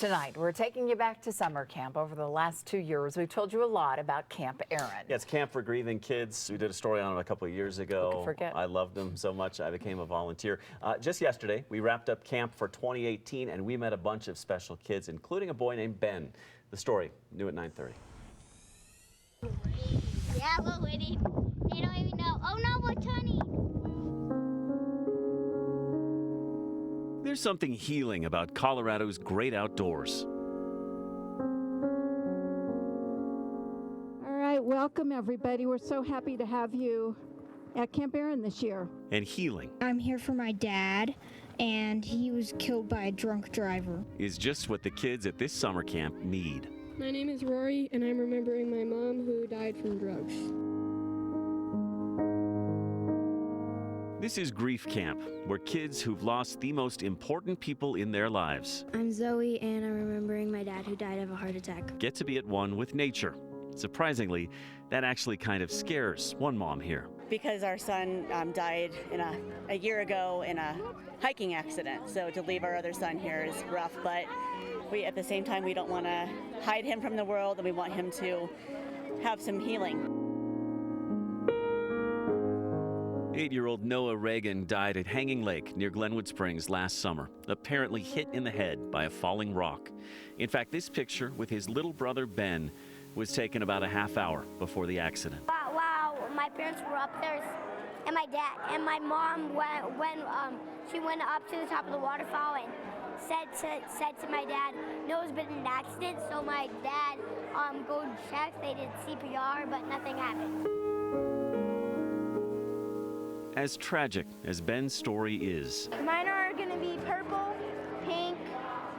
Tonight, we're taking you back to summer camp. Over the last 2 years, we've told you a lot about Camp Erin. Yeah, it's Camp for Grieving Kids. We did a story on it a couple of years ago. Who could forget? I loved them so much, I became a volunteer. Just yesterday, we wrapped up camp for 2018, and we met a bunch of special kids, including a boy named Ben. The story, new at 9:30. Yeah, we're waiting. They don't even know. Oh no, we're turning. There's something healing about Colorado's great outdoors. All right, welcome everybody. We're so happy to have you at Camp Erin this year. And healing I'm here for my dad, and he was killed by a drunk driver. is just what the kids at this summer camp need. My name is Rory, and I'm remembering my mom who died from drugs. This is Grief Camp, where kids who've lost the most important people in their lives I'm Zoe, and I'm remembering my dad who died of a heart attack. get to be at one with nature. Surprisingly, that actually kind of scares one mom here. Because our son died a year ago in a hiking accident, so to leave our other son here is rough, but at the same time we don't want to hide him from the world, and we want him to have some healing. 8-year-old Noah Reagan died at Hanging Lake near Glenwood Springs last summer, apparently hit in the head by a falling rock. In fact, this picture with his little brother Ben was taken about a half hour before the accident. Wow, my parents were up there, and my dad and my mom she went up to the top of the waterfall and said to my dad, Noah's been in an accident. So my dad go check. They did CPR, but nothing happened. As tragic as Ben's story is, Mine are going to be purple, pink,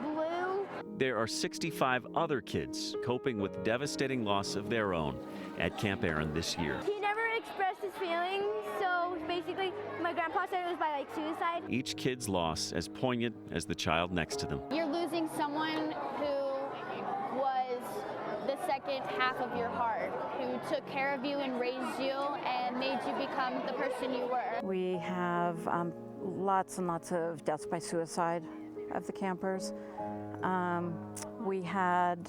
blue. there are 65 other kids coping with devastating loss of their own at Camp Erin this year. He never expressed his feelings, so basically my grandpa said it was by suicide. Each kid's loss as poignant as the child next to them. You're losing someone who was the second half of your heart, who took care of you and raised you and made you become the person you were. We have lots and lots of deaths by suicide of the campers. We have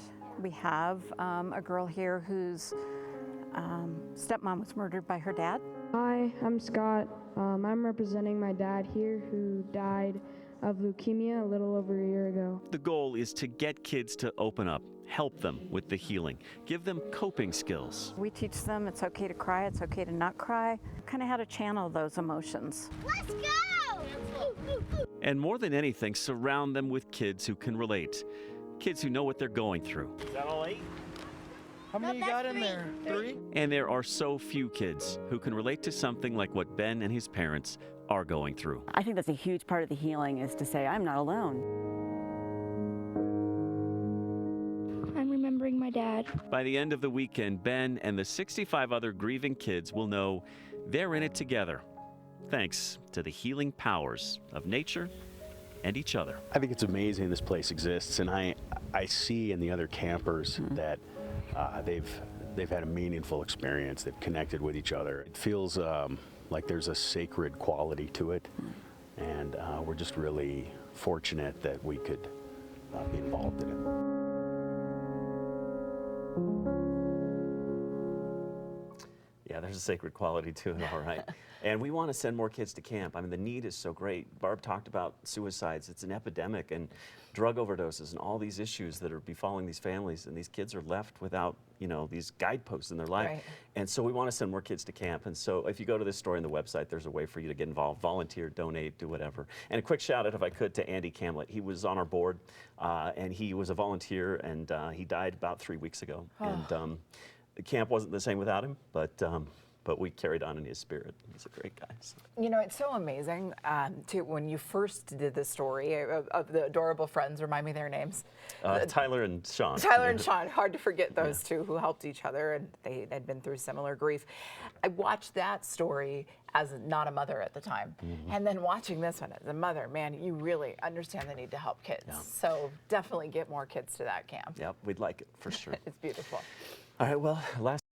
a girl here whose stepmom was murdered by her dad. Hi, I'm Scott. I'm representing my dad here who died of leukemia a little over a year ago. The goal is to get kids to open up, help them with the healing, give them coping skills. We teach them it's okay to cry, it's okay to not cry, kind of how to channel those emotions. Let's go! And more than anything, surround them with kids who can relate, kids who know what they're going through. Is that all 8? How many you got in there? 3? And there are so few kids who can relate to something like what Ben and his parents are going through. I think that's a huge part of the healing, is to say, I'm not alone. I'm remembering my dad. By the end of the weekend, Ben and the 65 other grieving kids will know they're in it together, thanks to the healing powers of nature and each other. I think it's amazing this place exists, and I see in the other campers that they've had a meaningful experience. They've connected with each other. It feels like there's a sacred quality to it, and we're just really fortunate that we could be involved in it. Yeah, there's a sacred quality to it, all right. And we want to send more kids to camp. I mean, the need is so great. Barb talked about suicides. It's an epidemic, and drug overdoses and all these issues that are befalling these families, and these kids are left without, these guideposts in their life. Right. And so we want to send more kids to camp. And so if you go to this story on the website, there's a way for you to get involved, volunteer, donate, do whatever. And a quick shout out, if I could, to Andy Camlett. He was on our board, and he was a volunteer, and he died about 3 weeks ago. And the camp wasn't the same without him, but we carried on in his spirit. He's a great guy. So. It's so amazing, when you first did this story of the adorable friends, remind me their names. Tyler and Sean. Tyler and Sean, hard to forget those two who helped each other, and they had been through similar grief. I watched that story as not a mother at the time, and then watching this one as a mother, man, you really understand the need to help kids. Yeah. So definitely get more kids to that camp. Yep, we'd like it for sure. It's beautiful. All right, well, last